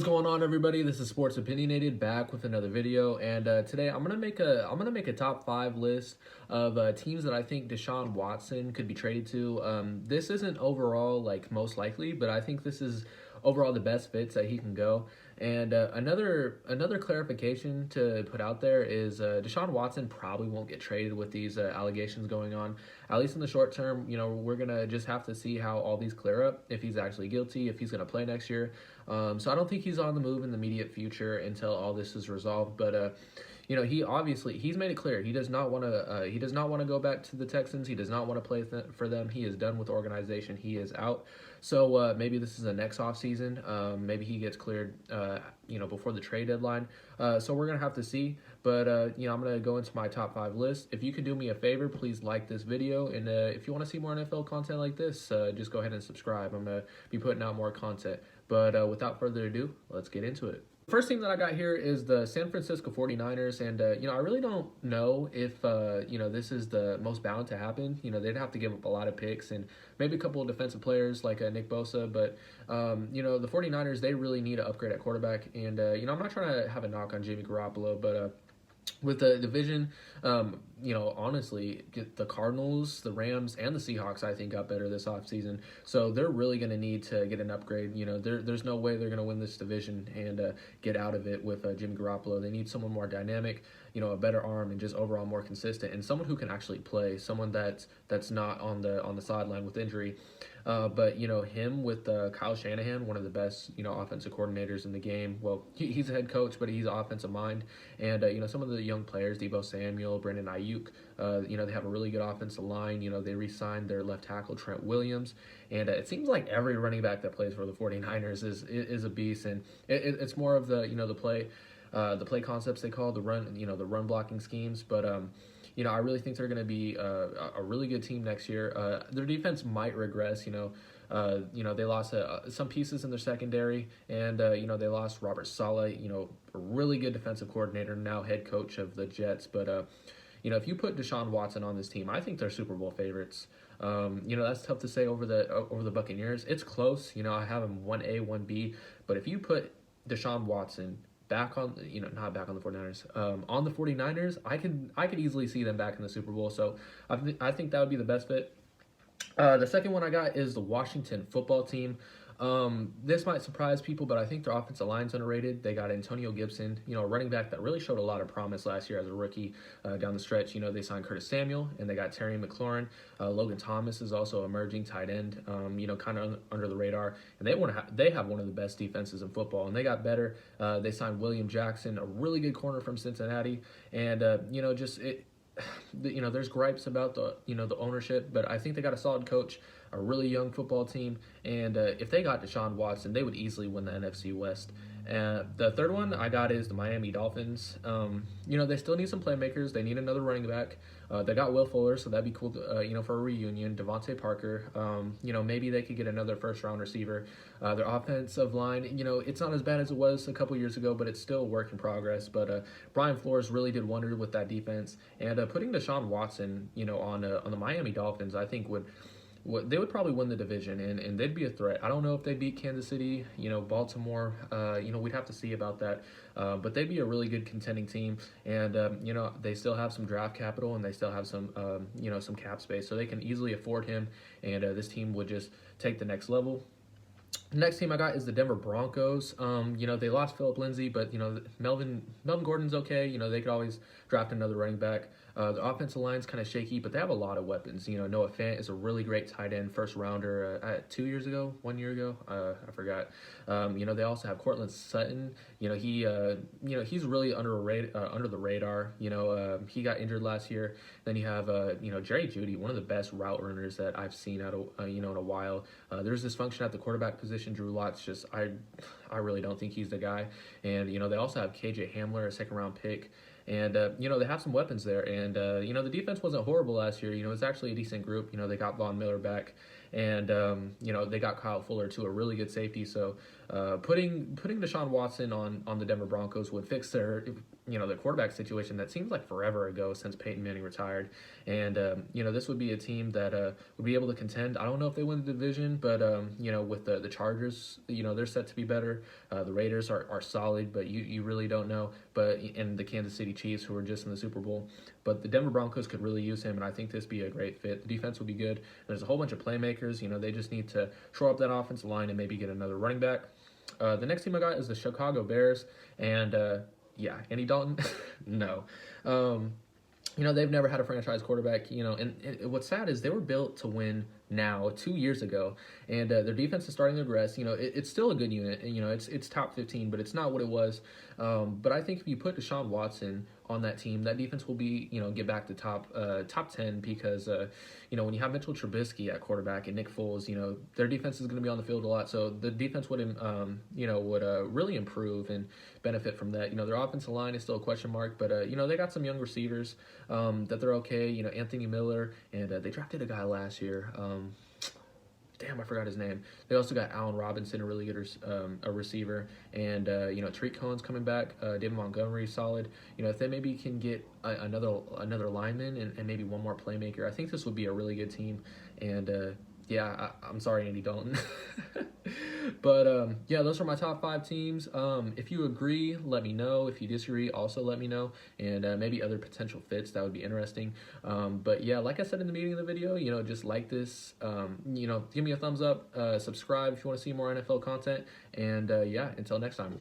What's going on, everybody? This is Sports Opinionated back with another video, and today I'm gonna make a top five list of teams that I think Deshaun Watson could be traded to. This isn't overall like most likely, but I think this is overall the best fits that he can go. And another clarification to put out there is Deshaun Watson probably won't get traded with these allegations going on. At least in the short term, we're gonna just have to see how all these clear up. If he's actually guilty, if he's gonna play next year. So I don't think he's on the move in the immediate future until all this is resolved. But he's made it clear he does not want to go back to the Texans. He does not want to play for them. He is done with the organization. He is out. So maybe this is the next offseason. Maybe he gets cleared before the trade deadline. So we're gonna have to see. But I'm gonna go into my top five list. If you could do me a favor, please like this video, and if you want to see more NFL content like this, just go ahead and subscribe. I'm gonna be putting out more content. But without further ado, let's get into it. First team that I got here is the San Francisco 49ers, and I really don't know if this is the most bound to happen. They'd have to give up a lot of picks and maybe a couple of defensive players like Nick Bosa, but the 49ers, they really need to upgrade at quarterback. And I'm not trying to have a knock on Jimmy Garoppolo, but with the division, honestly, the Cardinals, the Rams, and the Seahawks, I think, got better this offseason. So they're really going to need to get an upgrade. There's no way they're going to win this division and get out of it with Jimmy Garoppolo. They need someone more dynamic, a better arm, and just overall more consistent, and someone who can actually play, someone that's not on the sideline with injury. But him with Kyle Shanahan, one of the best offensive coordinators in the game. Well, he's a head coach, but he's an offensive mind. And some of the young players, Deebo Samuel, Brandon Ayuk, they have a really good offensive line. They re-signed their left tackle Trent Williams, and it seems like every running back that plays for the 49ers is a beast. And it's more of the the play concepts they call the run blocking schemes, but I really think they're going to be a really good team next year. Their defense might regress. They lost some pieces in their secondary, and they lost Robert Saleh. A really good defensive coordinator, now head coach of the Jets. But if you put Deshaun Watson on this team, I think they're Super Bowl favorites. That's tough to say over the Buccaneers. It's close. I have them 1A, 1B. But if you put Deshaun Watson back on, not back on the 49ers, on the 49ers, I could easily see them back in the Super Bowl. So I think that would be the best fit. The second one I got is the Washington football team. This might surprise people, but I think their offensive line's underrated. They got Antonio Gibson, a running back that really showed a lot of promise last year as a rookie down the stretch. They signed Curtis Samuel, and they got Terry McLaurin. Logan Thomas is also emerging tight end, kind of under the radar. And they have one of the best defenses in football, and they got better. They signed William Jackson, a really good corner from Cincinnati, and there's gripes about the ownership, but I think they got a solid coach, a really young football team, and if they got Deshaun Watson, they would easily win the NFC West. The third one I got is the Miami Dolphins. They still need some playmakers. They need another running back. They got Will Fuller, so that'd be cool, for a reunion. Devontae Parker, maybe they could get another first-round receiver. Their offensive line, it's not as bad as it was a couple years ago, but it's still a work in progress. But Brian Flores really did wonders with that defense. And putting Deshaun Watson, on the Miami Dolphins, I think they would probably win the division, and they'd be a threat. I don't know if they beat Kansas City, Baltimore. We'd have to see about that. But they'd be a really good contending team, and they still have some draft capital, and they still have some some cap space, so they can easily afford him. And this team would just take the next level. The next team I got is the Denver Broncos. They lost Philip Lindsay, but Melvin Gordon's okay. They could always draft another running back. The offensive line's kind of shaky, but they have a lot of weapons. Noah Fant is a really great tight end, first rounder 1 year ago. I forgot. They also have Cortland Sutton. He's really under the radar. He got injured last year. Then you have Jerry Jeudy, one of the best route runners that I've seen in a while. There's dysfunction at the quarterback position. Drew Lott's I really don't think he's the guy. And they also have KJ Hamler, a second-round pick. And, they have some weapons there. And, the defense wasn't horrible last year. It was actually a decent group. They got Von Miller back. And, they got Kyle Fuller, too, a really good safety. So, Putting Deshaun Watson on the Denver Broncos would fix their the quarterback situation that seems like forever ago since Peyton Manning retired. And this would be a team that would be able to contend. I don't know if they win the division, but with the Chargers, they're set to be better. The Raiders are solid, but you really don't know. But and the Kansas City Chiefs, who are just in the Super Bowl. But the Denver Broncos could really use him, and I think this would be a great fit. The defense would be good. There's a whole bunch of playmakers. They just need to shore up that offensive line and maybe get another running back. The next team I got is the Chicago Bears, and Andy Dalton, no. They've never had a franchise quarterback, and what's sad is they were built to win now 2 years ago, and their defense is starting to regress. It's still a good unit, and, it's top 15, but it's not what it was. But I think if you put Deshaun Watson on that team, that defense will be, get back to top 10 because, when you have Mitchell Trubisky at quarterback and Nick Foles, their defense is going to be on the field a lot. So the defense would really improve and benefit from that. Their offensive line is still a question mark, but, they got some young receivers that they're okay. Anthony Miller, and they drafted a guy last year. Damn, I forgot his name. They also got Allen Robinson, a really good a receiver, and Tariq Cohen's coming back. David Montgomery's solid. If they maybe can get another lineman and maybe one more playmaker, I think this would be a really good team. And I'm sorry, Andy Dalton. But those are my top 5 teams. If you agree, let me know. If you disagree, also let me know. And maybe other potential fits, that would be interesting. But like I said in the beginning of the video, just like this. Give me a thumbs up. Subscribe if you want to see more NFL content. And until next time.